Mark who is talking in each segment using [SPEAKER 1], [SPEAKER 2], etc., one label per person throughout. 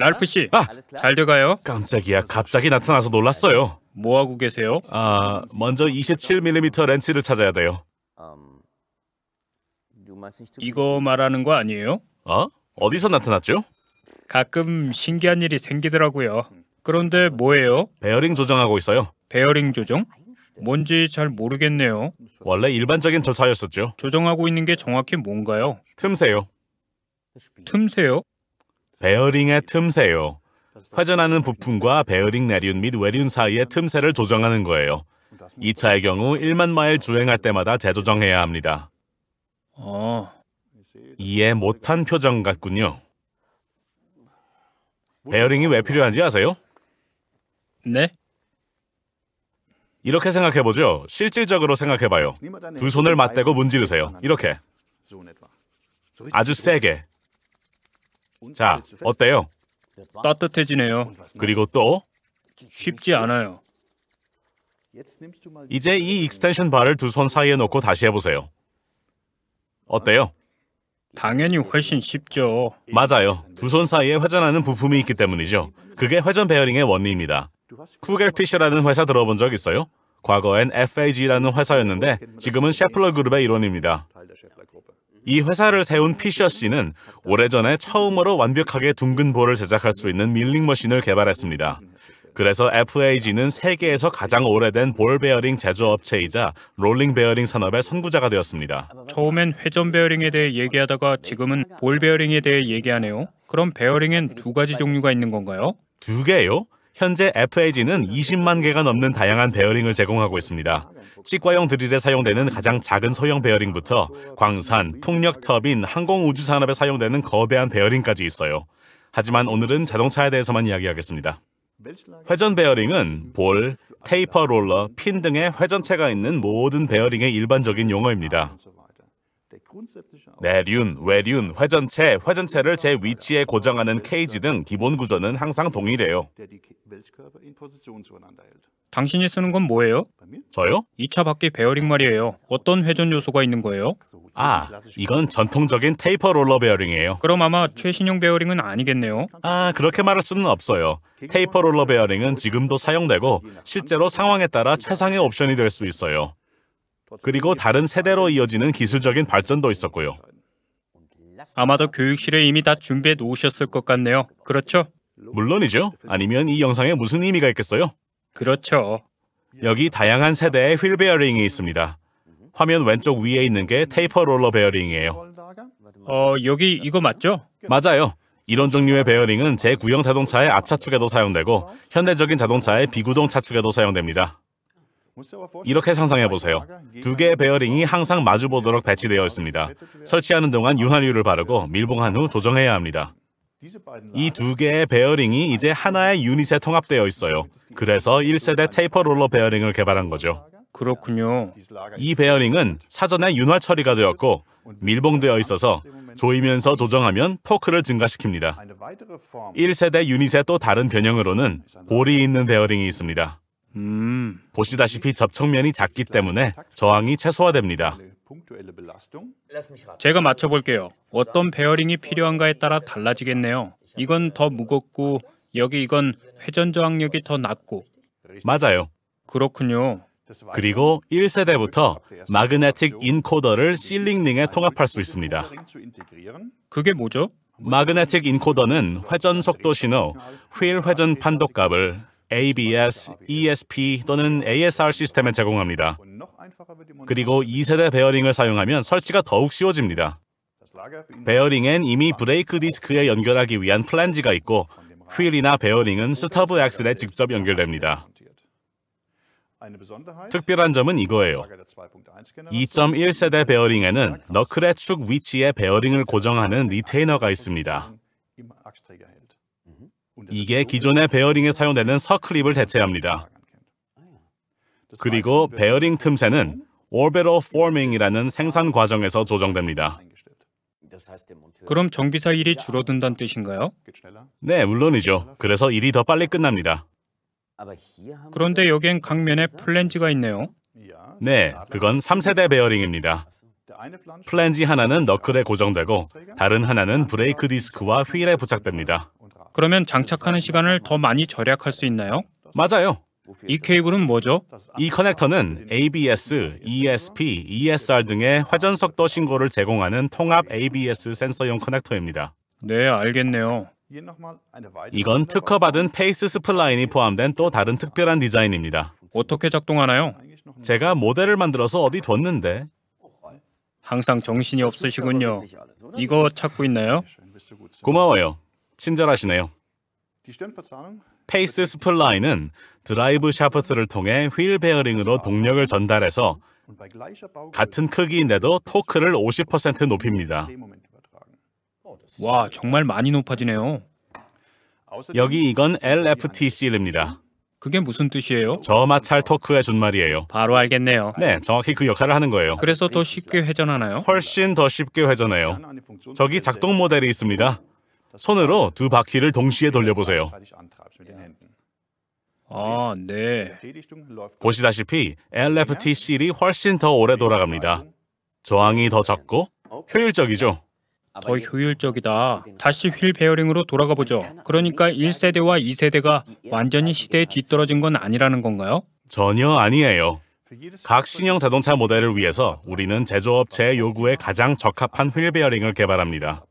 [SPEAKER 1] 랄프 씨,
[SPEAKER 2] 아!
[SPEAKER 1] 잘 돼가요?
[SPEAKER 2] 깜짝이야. 갑자기 나타나서 놀랐어요.
[SPEAKER 1] 뭐 하고 계세요?
[SPEAKER 2] 먼저 27mm 렌치를 찾아야 돼요.
[SPEAKER 1] 이거 말하는 거 아니에요?
[SPEAKER 2] 어디서 나타났죠?
[SPEAKER 1] 가끔 신기한 일이 생기더라고요. 그런데 뭐예요?
[SPEAKER 2] 베어링 조정하고 있어요.
[SPEAKER 1] 베어링 조정? 뭔지 잘 모르겠네요.
[SPEAKER 2] 원래 일반적인 절차였었죠.
[SPEAKER 1] 조정하고 있는 게 정확히 뭔가요?
[SPEAKER 2] 틈새요.
[SPEAKER 1] 틈새요?
[SPEAKER 2] 베어링의 틈새요. 회전하는 부품과 베어링 내륜 및 외륜 사이의 틈새를 조정하는 거예요. 이 차의 경우 1만 마일 주행할 때마다 재조정해야 합니다. 이해 못한 표정 같군요. 베어링이 왜 필요한지 아세요?
[SPEAKER 1] 네?
[SPEAKER 2] 이렇게 생각해보죠. 실질적으로 생각해봐요. 두 손을 맞대고 문지르세요. 이렇게. 아주 세게. 자, 어때요?
[SPEAKER 1] 따뜻해지네요.
[SPEAKER 2] 그리고 또
[SPEAKER 1] 쉽지 않아요.
[SPEAKER 2] 이제 이 익스텐션 바를 두 손 사이에 놓고 다시 해보세요. 어때요?
[SPEAKER 1] 당연히 훨씬 쉽죠.
[SPEAKER 2] 맞아요. 두 손 사이에 회전하는 부품이 있기 때문이죠. 그게 회전 베어링의 원리입니다. 쿠겔피셔라는 회사 들어본 적 있어요? 과거엔 FAG라는 회사였는데 지금은 셰플러 그룹의 일원입니다. 이 회사를 세운 피셔 씨는 오래전에 처음으로 완벽하게 둥근 볼을 제작할 수 있는 밀링 머신을 개발했습니다. 그래서 FAG는 세계에서 가장 오래된 볼 베어링 제조업체이자 롤링 베어링 산업의 선구자가 되었습니다.
[SPEAKER 1] 처음엔 회전 베어링에 대해 얘기하다가 지금은 볼 베어링에 대해 얘기하네요. 그럼 베어링엔 두 가지 종류가 있는 건가요?
[SPEAKER 2] 두 개요? 현재 FAG는 20만 개가 넘는 다양한 베어링을 제공하고 있습니다. 치과용 드릴에 사용되는 가장 작은 소형 베어링부터 광산, 풍력 터빈, 항공우주 산업에 사용되는 거대한 베어링까지 있어요. 하지만 오늘은 자동차에 대해서만 이야기하겠습니다. 회전 베어링은 볼, 테이퍼 롤러, 핀 등의 회전체가 있는 모든 베어링의 일반적인 용어입니다. 내륜, 외륜, 회전체, 회전체를 제 위치에 고정하는 케이지 등 기본 구조는 항상 동일해요.
[SPEAKER 1] 당신이 쓰는 건 뭐예요?
[SPEAKER 2] 저요?
[SPEAKER 1] 2차 바퀴 베어링 말이에요. 어떤 회전 요소가 있는 거예요?
[SPEAKER 2] 이건 전통적인 테이퍼 롤러 베어링이에요.
[SPEAKER 1] 그럼 아마 최신형 베어링은 아니겠네요.
[SPEAKER 2] 그렇게 말할 수는 없어요. 테이퍼 롤러 베어링은 지금도 사용되고 실제로 상황에 따라 최상의 옵션이 될 수 있어요. 그리고 다른 세대로 이어지는 기술적인 발전도 있었고요.
[SPEAKER 1] 아마도 교육실에 이미 다 준비해 놓으셨을 것 같네요. 그렇죠?
[SPEAKER 2] 물론이죠. 아니면 이 영상에 무슨 의미가 있겠어요?
[SPEAKER 1] 그렇죠.
[SPEAKER 2] 여기 다양한 세대의 휠 베어링이 있습니다. 화면 왼쪽 위에 있는 게 테이퍼 롤러 베어링이에요.
[SPEAKER 1] 여기 이거 맞죠?
[SPEAKER 2] 맞아요. 이런 종류의 베어링은 제9형 자동차의 앞차축에도 사용되고 현대적인 자동차의 비구동 차축에도 사용됩니다. 이렇게 상상해보세요. 두 개의 베어링이 항상 마주보도록 배치되어 있습니다. 설치하는 동안 윤활유를 바르고 밀봉한 후 조정해야 합니다. 이 두 개의 베어링이 이제 하나의 유닛에 통합되어 있어요. 그래서 1세대 테이퍼 롤러 베어링을 개발한 거죠.
[SPEAKER 1] 그렇군요.
[SPEAKER 2] 이 베어링은 사전에 윤활 처리가 되었고 밀봉되어 있어서 조이면서 조정하면 토크를 증가시킵니다. 1세대 유닛의 또 다른 변형으로는 볼이 있는 베어링이 있습니다. 보시다시피 접촉면이 작기 때문에 저항이 최소화됩니다.
[SPEAKER 1] 제가 맞춰볼게요. 어떤 베어링이 필요한가에 따라 달라지겠네요. 이건 더 무겁고 이건 회전 저항력이 더 낮고.
[SPEAKER 2] 맞아요.
[SPEAKER 1] 그렇군요.
[SPEAKER 2] 그리고 1세대부터 마그네틱 인코더를 실링링에 통합할 수 있습니다.
[SPEAKER 1] 그게 뭐죠?
[SPEAKER 2] 마그네틱 인코더는 회전 속도 신호, 휠 회전 판독값을 ABS, ESP 또는 ASR 시스템에 제공합니다. 그리고 2세대 베어링을 사용하면 설치가 더욱 쉬워집니다. 베어링엔 이미 브레이크 디스크에 연결하기 위한 플랜지가 있고 휠이나 베어링은 스터브 엑셀에 직접 연결됩니다. 특별한 점은 이거예요. 2.1세대 베어링에는 너클의 축 위치에 베어링을 고정하는 리테이너가 있습니다. 이게 기존의 베어링에 사용되는 서클립을 대체합니다. 그리고 베어링 틈새는 orbital forming이라는 생산 과정에서 조정됩니다.
[SPEAKER 1] 그럼 정비사 일이 줄어든다는 뜻인가요?
[SPEAKER 2] 네, 물론이죠. 그래서 일이 더 빨리 끝납니다.
[SPEAKER 1] 그런데 여기엔 각면에 플랜지가 있네요.
[SPEAKER 2] 네, 그건 3세대 베어링입니다. 플랜지 하나는 너클에 고정되고 다른 하나는 브레이크 디스크와 휠에 부착됩니다.
[SPEAKER 1] 그러면 장착하는 시간을 더 많이 절약할 수 있나요?
[SPEAKER 2] 맞아요.
[SPEAKER 1] 이 케이블은 뭐죠?
[SPEAKER 2] 이 커넥터는 ABS, ESP, ESR 등의 회전 속도 신고를 제공하는 통합 ABS 센서용 커넥터입니다.
[SPEAKER 1] 네, 알겠네요.
[SPEAKER 2] 이건 특허받은 페이스 스플라인이 포함된 또 다른 특별한 디자인입니다.
[SPEAKER 1] 어떻게 작동하나요?
[SPEAKER 2] 제가 모델을 만들어서 어디 뒀는데
[SPEAKER 1] 항상 정신이 없으시군요. 이거 찾고 있나요?
[SPEAKER 2] 고마워요. 친절하시네요. 페이스 스플라인은 드라이브 샤프트를 통해 휠 베어링으로 동력을 전달해서 같은 크기인데도 토크를 50% 높입니다.
[SPEAKER 1] 와, 정말 많이 높아지네요.
[SPEAKER 2] 여기 이건 LFTC입니다.
[SPEAKER 1] 그게 무슨 뜻이에요?
[SPEAKER 2] 저마찰 토크의 준말이에요.
[SPEAKER 1] 바로 알겠네요.
[SPEAKER 2] 네, 정확히 그 역할을 하는 거예요.
[SPEAKER 1] 그래서 더 쉽게 회전하나요?
[SPEAKER 2] 훨씬 더 쉽게 회전해요. 저기 작동 모델이 있습니다. 손으로 두 바퀴를 동시에 돌려보세요.
[SPEAKER 1] 아, 네.
[SPEAKER 2] 보시다시피 LFTC이 훨씬 더 오래 돌아갑니다. 저항이 더 적고 효율적이죠.
[SPEAKER 1] 더 효율적이다. 다시 휠 베어링으로 돌아가 보죠. 그러니까 1세대와 2세대가 완전히 시대에 뒤떨어진 건 아니라는 건가요?
[SPEAKER 2] 전혀 아니에요. 각 신형 자동차 모델을 위해서 우리는 제조업체의 요구에 가장 적합한 휠 베어링을 개발합니다.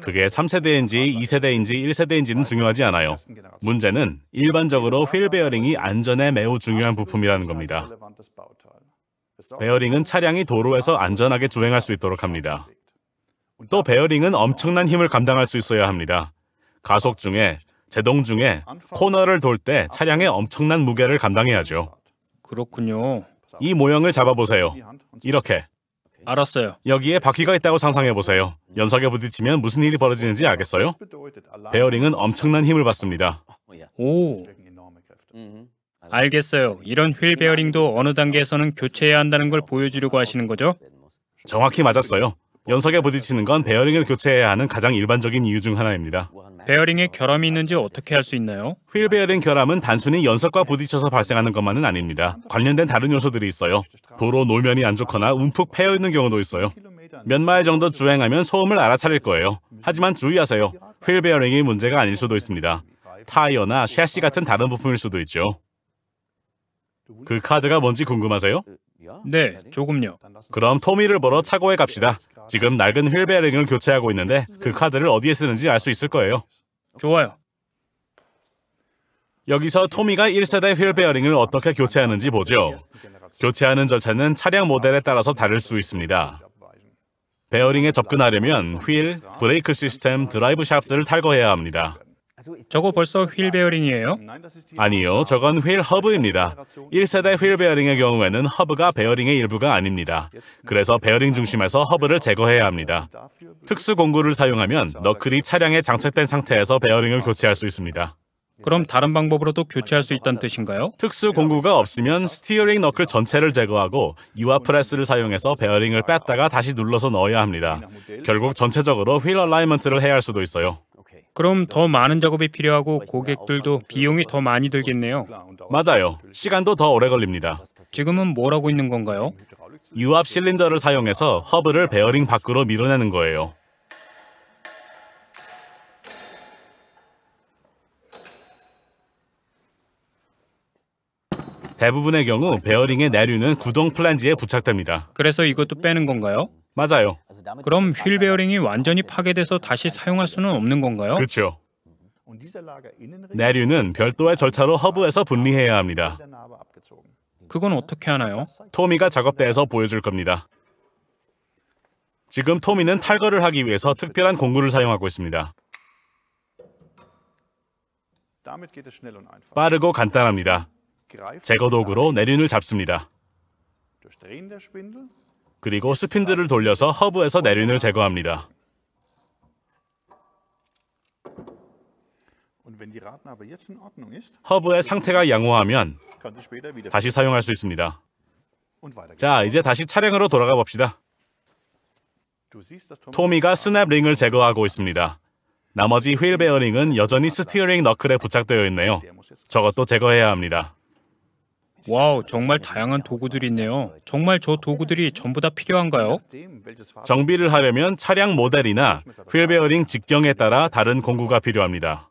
[SPEAKER 2] 그게 3세대인지 2세대인지 1세대인지는 중요하지 않아요. 문제는 일반적으로 휠 베어링이 안전에 매우 중요한 부품이라는 겁니다. 베어링은 차량이 도로에서 안전하게 주행할 수 있도록 합니다. 또 베어링은 엄청난 힘을 감당할 수 있어야 합니다. 가속 중에, 제동 중에 코너를 돌 때 차량의 엄청난 무게를 감당해야죠.
[SPEAKER 1] 그렇군요.
[SPEAKER 2] 이 모형을 잡아보세요. 이렇게.
[SPEAKER 1] 알았어요.
[SPEAKER 2] 여기에 바퀴가 있다고 상상해보세요. 연석에 부딪히면 무슨 일이 벌어지는지 알겠어요? 베어링은 엄청난 힘을 받습니다.
[SPEAKER 1] 오, 알겠어요. 이런 휠 베어링도 어느 단계에서는 교체해야 한다는 걸 보여주려고 하시는 거죠?
[SPEAKER 2] 정확히 맞았어요. 연석에 부딪히는 건 베어링을 교체해야 하는 가장 일반적인 이유 중 하나입니다.
[SPEAKER 1] 베어링에 결함이 있는지 어떻게 알 수 있나요?
[SPEAKER 2] 휠 베어링 결함은 단순히 연석과 부딪혀서 발생하는 것만은 아닙니다. 관련된 다른 요소들이 있어요. 도로 노면이 안 좋거나 움푹 패여 있는 경우도 있어요. 몇 마일 정도 주행하면 소음을 알아차릴 거예요. 하지만 주의하세요. 휠 베어링이 문제가 아닐 수도 있습니다. 타이어나 샤시 같은 다른 부품일 수도 있죠. 그 카드가 뭔지 궁금하세요?
[SPEAKER 1] 네, 조금요.
[SPEAKER 2] 그럼 토미를 보러 차고에 갑시다. 지금 낡은 휠 베어링을 교체하고 있는데 그 카드를 어디에 쓰는지 알 수 있을 거예요.
[SPEAKER 1] 좋아요.
[SPEAKER 2] 여기서 토미가 1세대 휠 베어링을 어떻게 교체하는지 보죠. 교체하는 절차는 차량 모델에 따라서 다를 수 있습니다. 베어링에 접근하려면 휠, 브레이크 시스템, 드라이브 샤프트를 탈거해야 합니다.
[SPEAKER 1] 저거 벌써 휠 베어링이에요?
[SPEAKER 2] 아니요, 저건 휠 허브입니다. 1세대 휠 베어링의 경우에는 허브가 베어링의 일부가 아닙니다. 그래서 베어링 중심에서 허브를 제거해야 합니다. 특수 공구를 사용하면 너클이 차량에 장착된 상태에서 베어링을 교체할 수 있습니다.
[SPEAKER 1] 그럼 다른 방법으로도 교체할 수 있다는 뜻인가요?
[SPEAKER 2] 특수 공구가 없으면 스티어링 너클 전체를 제거하고 유화 프레스를 사용해서 베어링을 뺐다가 다시 눌러서 넣어야 합니다. 결국 전체적으로 휠 얼라이먼트를 해야 할 수도 있어요.
[SPEAKER 1] 그럼 더 많은 작업이 필요하고 고객들도 비용이 더 많이 들겠네요.
[SPEAKER 2] 맞아요. 시간도 더 오래 걸립니다.
[SPEAKER 1] 지금은 뭘 하고 있는 건가요?
[SPEAKER 2] 유압 실린더를 사용해서 허브를 베어링 밖으로 밀어내는 거예요. 대부분의 경우 베어링의 내류는 구동 플랜지에 부착됩니다.
[SPEAKER 1] 그래서 이것도 빼는 건가요?
[SPEAKER 2] 맞아요.
[SPEAKER 1] 그럼 휠 베어링이 완전히 파괴돼서 다시 사용할 수는 없는 건가요?
[SPEAKER 2] 그렇죠. 내류는 별도의 절차로 허브에서 분리해야 합니다.
[SPEAKER 1] 그건 어떻게 하나요?
[SPEAKER 2] 토미가 작업대에서 보여줄 겁니다. 지금 토미는 탈거를 하기 위해서 특별한 공구를 사용하고 있습니다. 빠르고 간단합니다. 제거 도구로 내륜을 잡습니다. 그리고 스핀들을 돌려서 허브에서 내륜을 제거합니다. 허브의 상태가 양호하면 다시 사용할 수 있습니다. 자, 이제 다시 차량으로 돌아가 봅시다. 토미가 스냅 링을 제거하고 있습니다. 나머지 휠 베어링은 여전히 스티어링 너클에 부착되어 있네요. 저것도 제거해야 합니다.
[SPEAKER 1] 와우, 정말 다양한 도구들이 있네요. 정말 저 도구들이 전부 다 필요한가요?
[SPEAKER 2] 정비를 하려면 차량 모델이나 휠 베어링 직경에 따라 다른 공구가 필요합니다.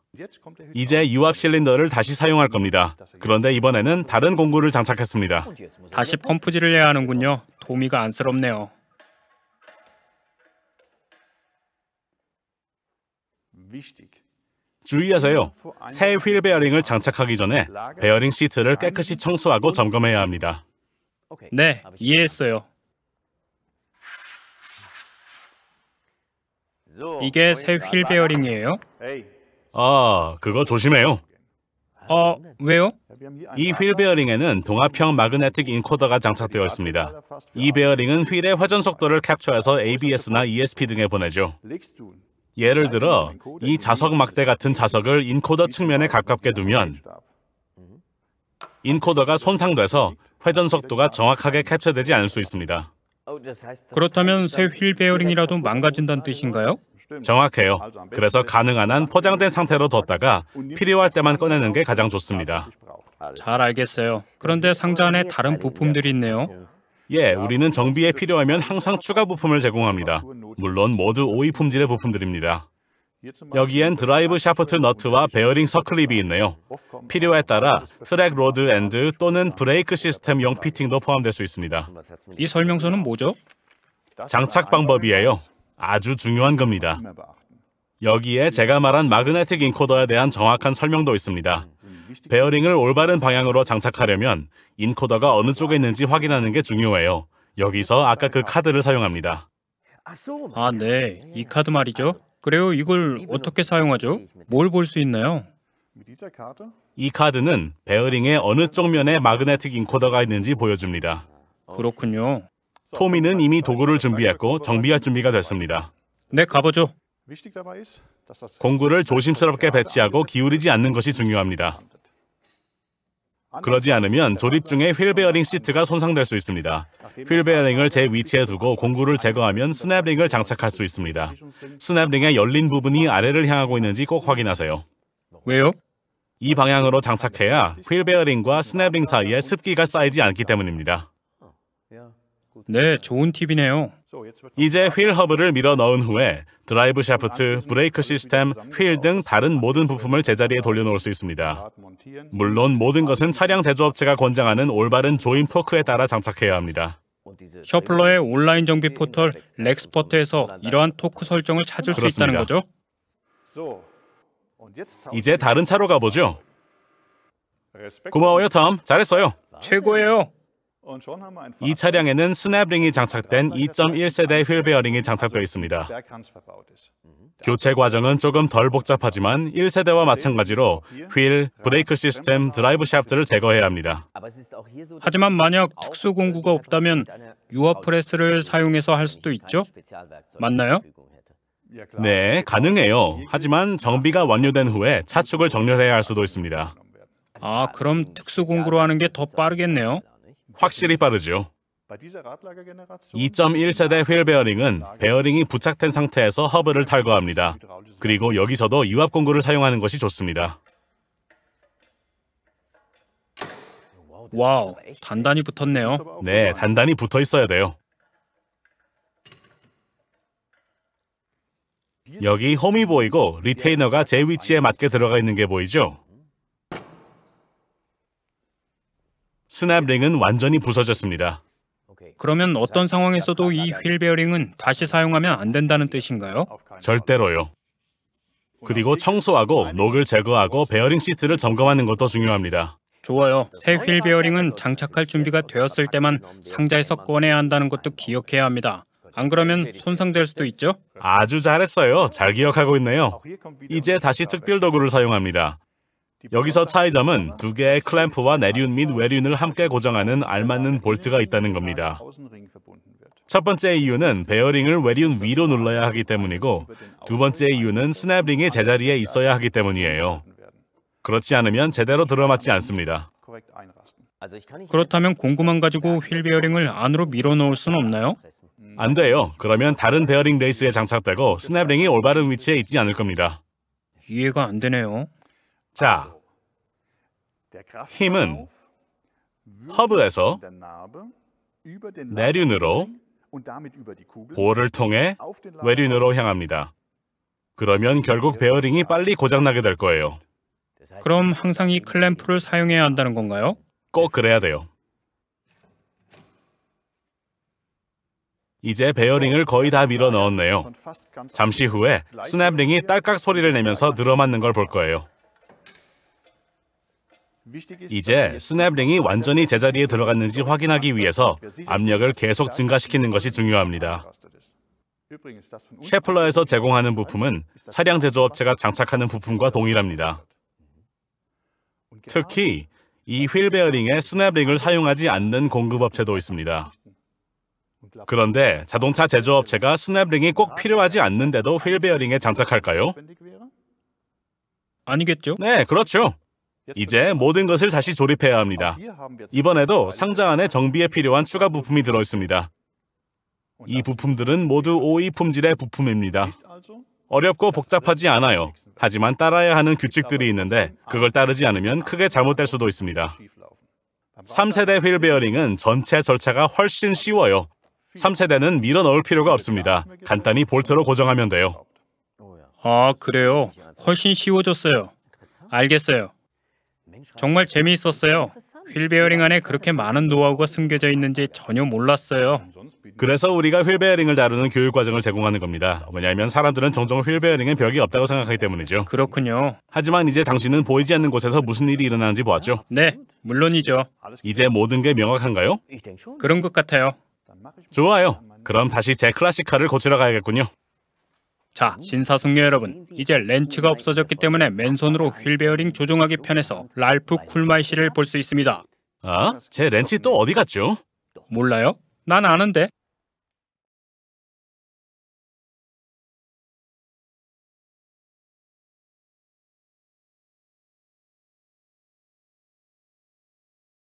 [SPEAKER 2] 이제 유압 실린더를 다시 사용할 겁니다. 그런데 이번에는 다른 공구를 장착했습니다.
[SPEAKER 1] 다시 펌프질을 해야 하는군요. 도미가 안쓰럽네요.
[SPEAKER 2] 주의하세요. 새 휠 베어링을 장착하기 전에 베어링 시트를 깨끗이 청소하고 점검해야 합니다.
[SPEAKER 1] 네, 이해했어요. 이게 새 휠 베어링이에요?
[SPEAKER 2] 아, 그거 조심해요.
[SPEAKER 1] 왜요?
[SPEAKER 2] 이 휠 베어링에는 동압형 마그네틱 인코더가 장착되어 있습니다. 이 베어링은 휠의 회전 속도를 캡처해서 ABS나 ESP 등에 보내죠. 예를 들어 이 자석 막대 같은 자석을 인코더 측면에 가깝게 두면 인코더가 손상돼서 회전 속도가 정확하게 캡처되지 않을 수 있습니다.
[SPEAKER 1] 그렇다면 새 휠 베어링이라도 망가진다는 뜻인가요?
[SPEAKER 2] 정확해요. 그래서 가능한 한 포장된 상태로 뒀다가 필요할 때만 꺼내는 게 가장 좋습니다.
[SPEAKER 1] 잘 알겠어요. 그런데 상자 안에 다른 부품들이 있네요.
[SPEAKER 2] 예, 우리는 정비에 필요하면 항상 추가 부품을 제공합니다. 물론 모두 오이 품질의 부품들입니다. 여기엔 드라이브 샤프트 너트와 베어링 서클립이 있네요. 필요에 따라 트랙 로드 엔드 또는 브레이크 시스템용 피팅도 포함될 수 있습니다.
[SPEAKER 1] 이 설명서는 뭐죠?
[SPEAKER 2] 장착 방법이에요. 아주 중요한 겁니다. 여기에 제가 말한 마그네틱 인코더에 대한 정확한 설명도 있습니다. 베어링을 올바른 방향으로 장착하려면 인코더가 어느 쪽에 있는지 확인하는 게 중요해요. 여기서 아까 그 카드를 사용합니다.
[SPEAKER 1] 네. 이 카드 말이죠. 그래요, 이걸 어떻게 사용하죠? 뭘 볼 수 있나요?
[SPEAKER 2] 이 카드는 베어링의 어느 쪽 면에 마그네틱 인코더가 있는지 보여줍니다.
[SPEAKER 1] 그렇군요.
[SPEAKER 2] 토미는 이미 도구를 준비했고 정비할 준비가 됐습니다.
[SPEAKER 1] 네, 가보죠.
[SPEAKER 2] 공구를 조심스럽게 배치하고 기울이지 않는 것이 중요합니다. 그러지 않으면 조립 중에 휠 베어링 시트가 손상될 수 있습니다. 휠 베어링을 제 위치에 두고 공구를 제거하면 스냅링을 장착할 수 있습니다. 스냅링의 열린 부분이 아래를 향하고 있는지 꼭 확인하세요.
[SPEAKER 1] 왜요?
[SPEAKER 2] 이 방향으로 장착해야 휠 베어링과 스냅링 사이에 습기가 쌓이지 않기 때문입니다.
[SPEAKER 1] 네, 좋은 팁이네요.
[SPEAKER 2] 이제 휠 허브를 밀어 넣은 후에 드라이브 샤프트, 브레이크 시스템, 휠 등 다른 모든 부품을 제자리에 돌려놓을 수 있습니다. 물론 모든 것은 차량 제조업체가 권장하는 올바른 조임 토크에 따라 장착해야 합니다.
[SPEAKER 1] 셔플러의 온라인 정비 포털 렉스퍼트에서 이러한 토크 설정을 찾을 수 있다는
[SPEAKER 2] 그렇습니다.
[SPEAKER 1] 거죠?
[SPEAKER 2] 이제 다른 차로 가보죠. 고마워요, 톰. 잘했어요.
[SPEAKER 1] 최고예요.
[SPEAKER 2] 이 차량에는 스냅링이 장착된 2.1세대 휠 베어링이 장착되어 있습니다. 교체 과정은 조금 덜 복잡하지만 1세대와 마찬가지로 휠, 브레이크 시스템, 드라이브 샤프트를 제거해야 합니다.
[SPEAKER 1] 하지만 만약 특수 공구가 없다면 유압 프레스를 사용해서 할 수도 있죠? 맞나요?
[SPEAKER 2] 네, 가능해요. 하지만 정비가 완료된 후에 차축을 정렬해야 할 수도 있습니다.
[SPEAKER 1] 그럼 특수 공구로 하는 게 더 빠르겠네요.
[SPEAKER 2] 확실히 빠르죠. 2.1세대 휠 베어링은 베어링이 부착된 상태에서 허브를 탈거합니다. 그리고 여기서도 유압 공구를 사용하는 것이 좋습니다.
[SPEAKER 1] 와우, 단단히 붙었네요.
[SPEAKER 2] 네, 단단히 붙어 있어야 돼요. 여기 홈이 보이고 리테이너가 제 위치에 맞게 들어가 있는 게 보이죠? 스냅링은 완전히 부서졌습니다.
[SPEAKER 1] 그러면 어떤 상황에서도 이 휠 베어링은 다시 사용하면 안 된다는 뜻인가요?
[SPEAKER 2] 절대로요. 그리고 청소하고 녹을 제거하고 베어링 시트를 점검하는 것도 중요합니다.
[SPEAKER 1] 좋아요. 새 휠 베어링은 장착할 준비가 되었을 때만 상자에서 꺼내야 한다는 것도 기억해야 합니다. 안 그러면 손상될 수도 있죠?
[SPEAKER 2] 아주 잘했어요. 잘 기억하고 있네요. 이제 다시 특별 도구를 사용합니다. 여기서 차이점은 두 개의 클램프와 내륜 및 외륜을 함께 고정하는 알맞는 볼트가 있다는 겁니다. 첫 번째 이유는 베어링을 외륜 위로 눌러야 하기 때문이고 두 번째 이유는 스냅링이 제자리에 있어야 하기 때문이에요. 그렇지 않으면 제대로 들어맞지 않습니다.
[SPEAKER 1] 그렇다면 공구만 가지고 휠 베어링을 안으로 밀어 넣을 수는 없나요?
[SPEAKER 2] 안 돼요. 그러면 다른 베어링 레이스에 장착되고 스냅링이 올바른 위치에 있지 않을 겁니다.
[SPEAKER 1] 이해가 안 되네요.
[SPEAKER 2] 자, 힘은 허브에서 내륜으로 볼을 통해 외륜으로 향합니다. 그러면 결국 베어링이 빨리 고장나게 될 거예요.
[SPEAKER 1] 그럼 항상 이 클램프를 사용해야 한다는 건가요?
[SPEAKER 2] 꼭 그래야 돼요. 이제 베어링을 거의 다 밀어 넣었네요. 잠시 후에 스냅링이 딸깍 소리를 내면서 늘어맞는 걸 볼 거예요. 이제 스냅링이 완전히 제자리에 들어갔는지 확인하기 위해서 압력을 계속 증가시키는 것이 중요합니다. 셰플러에서 제공하는 부품은 차량 제조업체가 장착하는 부품과 동일합니다. 특히 이 휠 베어링에 스냅링을 사용하지 않는 공급업체도 있습니다. 그런데 자동차 제조업체가 스냅링이 꼭 필요하지 않는데도 휠 베어링에 장착할까요?
[SPEAKER 1] 아니겠죠?
[SPEAKER 2] 네, 그렇죠. 이제 모든 것을 다시 조립해야 합니다. 이번에도 상자 안에 정비에 필요한 추가 부품이 들어있습니다. 이 부품들은 모두 OE 품질의 부품입니다. 어렵고 복잡하지 않아요. 하지만 따라야 하는 규칙들이 있는데 그걸 따르지 않으면 크게 잘못될 수도 있습니다. 3세대 휠 베어링은 전체 절차가 훨씬 쉬워요. 3세대는 밀어 넣을 필요가 없습니다. 간단히 볼트로 고정하면 돼요.
[SPEAKER 1] 아, 그래요? 훨씬 쉬워졌어요. 알겠어요. 정말 재미있었어요. 휠 베어링 안에 그렇게 많은 노하우가 숨겨져 있는지 전혀 몰랐어요.
[SPEAKER 2] 그래서 우리가 휠 베어링을 다루는 교육 과정을 제공하는 겁니다. 왜냐하면 사람들은 종종 휠 베어링엔 별게 없다고 생각하기 때문이죠.
[SPEAKER 1] 그렇군요.
[SPEAKER 2] 하지만 이제 당신은 보이지 않는 곳에서 무슨 일이 일어나는지 보았죠?
[SPEAKER 1] 네, 물론이죠.
[SPEAKER 2] 이제 모든 게 명확한가요?
[SPEAKER 1] 그런 것 같아요.
[SPEAKER 2] 좋아요. 그럼 다시 제 클래식카를 고치러 가야겠군요.
[SPEAKER 1] 자, 신사숙녀 여러분, 이제 렌치가 없어졌기 때문에 맨손으로 휠 베어링 조종하기 편해서 랄프 쿨마이시를 볼 수 있습니다.
[SPEAKER 2] 아? 제 렌치 또 어디 갔죠?
[SPEAKER 1] 몰라요? 난 아는데.